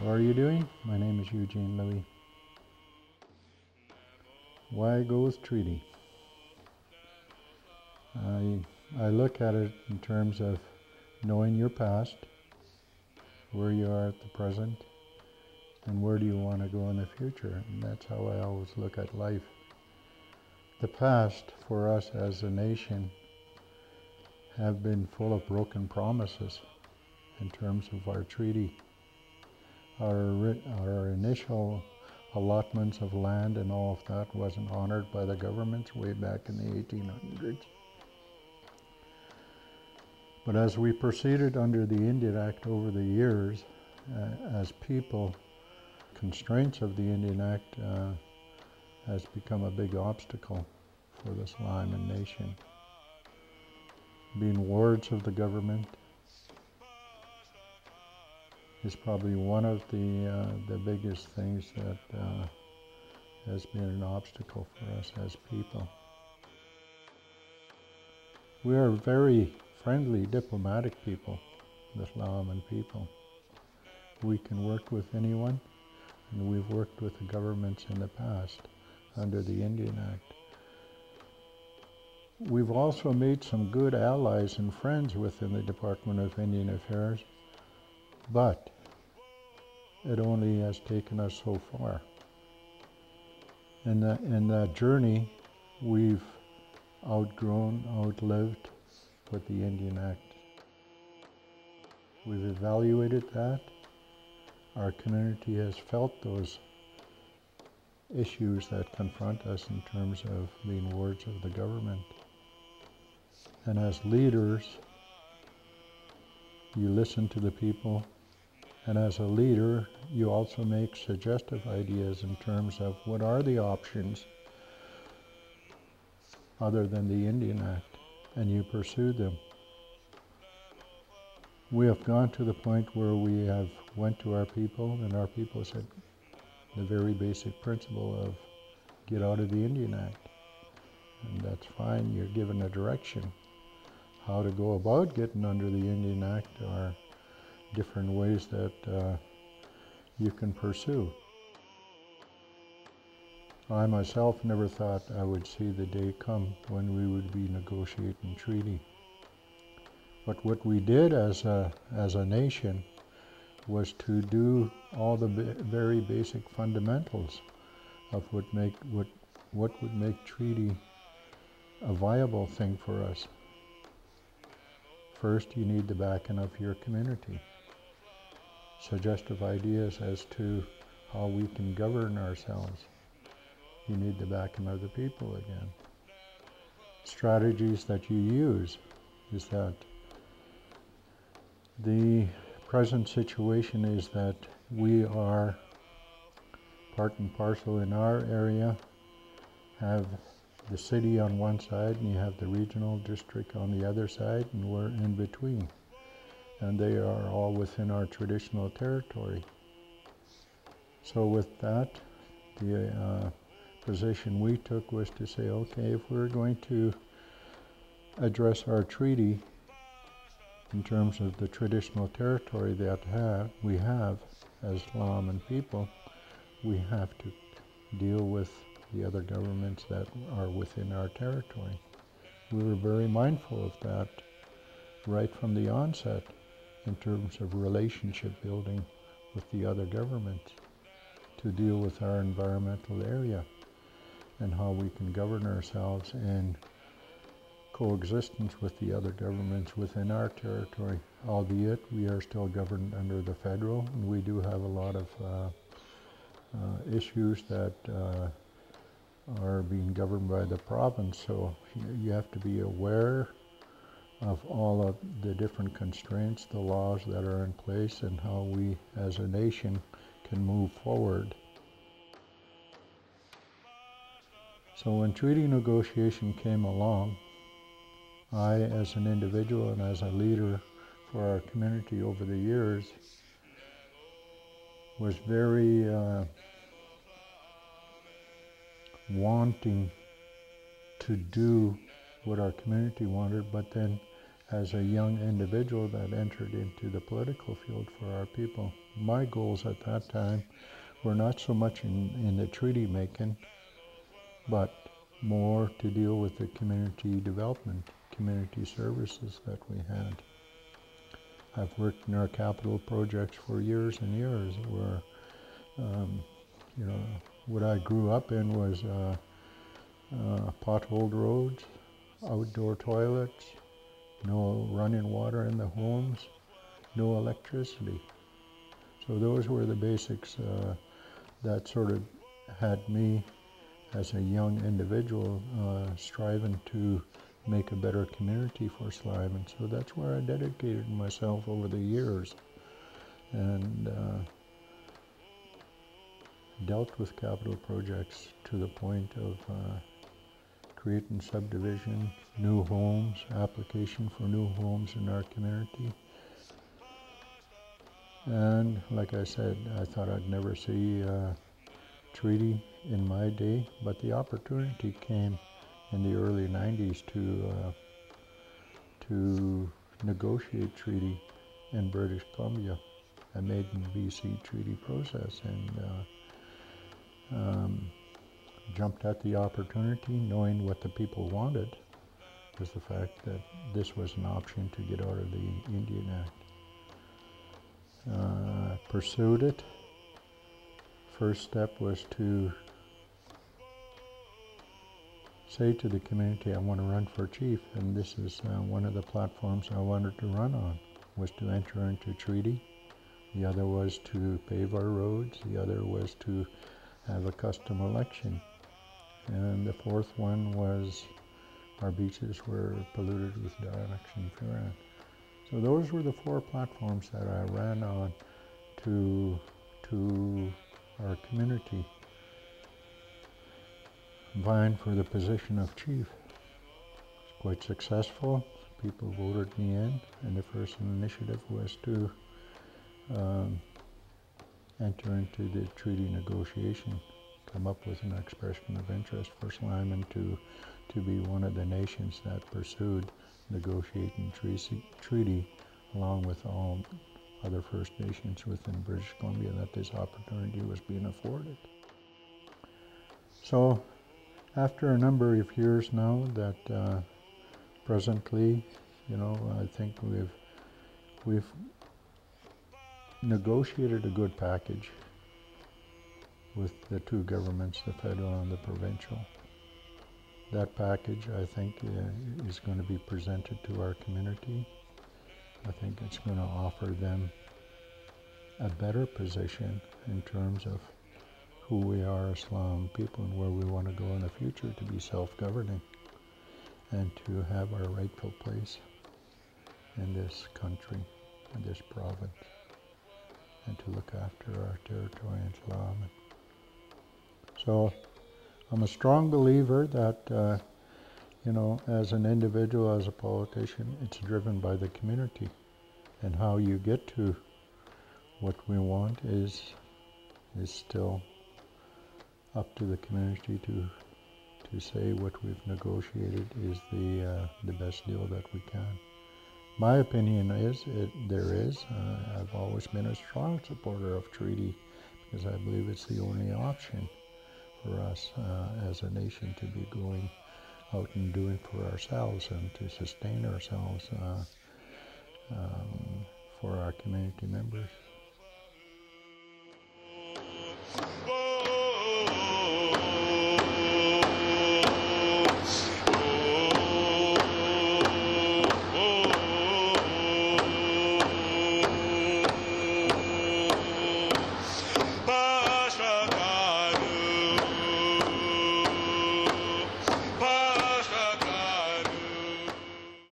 How are you doing? My name is Eugene Louie. Why goes treaty? I look at it in terms of knowing your past, where you are at the present, and where do you want to go in the future. And that's how I always look at life. The past for us as a nation have been full of broken promises in terms of our treaty. Our initial allotments of land and all of that wasn't honored by the governments way back in the 1800s. But as we proceeded under the Indian Act over the years, as people, constraints of the Indian Act has become a big obstacle for the Saliman nation. Being wards of the government is probably one of the biggest things that has been an obstacle for us as people. We are very friendly, diplomatic people, the Saliman people. We can work with anyone, and we've worked with the governments in the past under the Indian Act. We've also made some good allies and friends within the Department of Indian Affairs, but it only has taken us so far. In that journey, we've outlived with the Indian Act. We've evaluated that. Our community has felt those issues that confront us in terms of being wards of the government. And as leaders, you listen to the people, and as a leader, you also make suggestive ideas in terms of what are the options other than the Indian Act, and you pursue them. We have gone to the point where we have went to our people, and our people said the very basic principle of get out of the Indian Act. And that's fine, you're given a direction. How to go about getting under the Indian Act are different ways that you can pursue. I myself never thought I would see the day come when we would be negotiating treaty. But what we did as a nation was to do all the very basic fundamentals of what would make treaty a viable thing for us. First, you need the backing of your community. Suggestive ideas as to how we can govern ourselves. You need the backing of the people again. Strategies that you use is that the present situation is that we are part and parcel in our area, have the city on one side and you have the regional district on the other side, and we're in between. And they are all within our traditional territory. So with that, the position we took was to say, okay, if we're going to address our treaty in terms of the traditional territory that we have as Saliman people, we have to deal with the other governments that are within our territory. We were very mindful of that right from the onset in terms of relationship building with the other governments to deal with our environmental area and how we can govern ourselves in coexistence with the other governments within our territory, albeit we are still governed under the federal, and we do have a lot of issues that are being governed by the province, so you have to be aware of all of the different constraints, the laws that are in place, and how we as a nation can move forward. So when treaty negotiation came along, I, as an individual and as a leader for our community over the years, was very wanting to do what our community wanted, but then as a young individual that entered into the political field for our people, my goals at that time were not so much in the treaty making, but more to deal with the community development, community services that we had. I've worked in our capital projects for years and years where, you know, what I grew up in was potholed roads, outdoor toilets, no running water in the homes, no electricity. So those were the basics that sort of had me as a young individual striving to make a better community for Slive. And so that's where I dedicated myself over the years and dealt with capital projects to the point of creating subdivision, new homes, application for new homes in our community. And like I said, I thought I'd never see a treaty in my day, but the opportunity came in the early 90s to negotiate treaty in British Columbia, a maiden BC treaty process, and jumped at the opportunity knowing what the people wanted was the fact that this was an option to get out of the Indian Act. Pursued it. First step was to say to the community, I want to run for chief, and this is one of the platforms I wanted to run on, was to enter into treaty. The other was to pave our roads. The other was to have a custom election. And the fourth one was our beaches were polluted with dioxin furan. So those were the four platforms that I ran on to our community, vying for the position of chief. It's quite successful. People voted me in, and the first initiative was to enter into the treaty negotiation, come up with an expression of interest for Sliman to be one of the nations that pursued negotiating treaty along with all other First Nations within British Columbia, that this opportunity was being afforded. So after a number of years now that presently, you know, I think we've negotiated a good package with the two governments, the federal and the provincial. That package, I think, is going to be presented to our community. I think it's going to offer them a better position in terms of who we are as Slam people and where we want to go in the future to be self-governing and to have our rightful place in this country, in this province, and to look after our territory and Slam. So I'm a strong believer that, you know, as an individual, as a politician, it's driven by the community. And how you get to what we want is still up to the community to say what we've negotiated is the best deal that we can. My opinion is I've always been a strong supporter of treaty because I believe it's the only option for us as a nation to be going out and doing for ourselves and to sustain ourselves for our community members.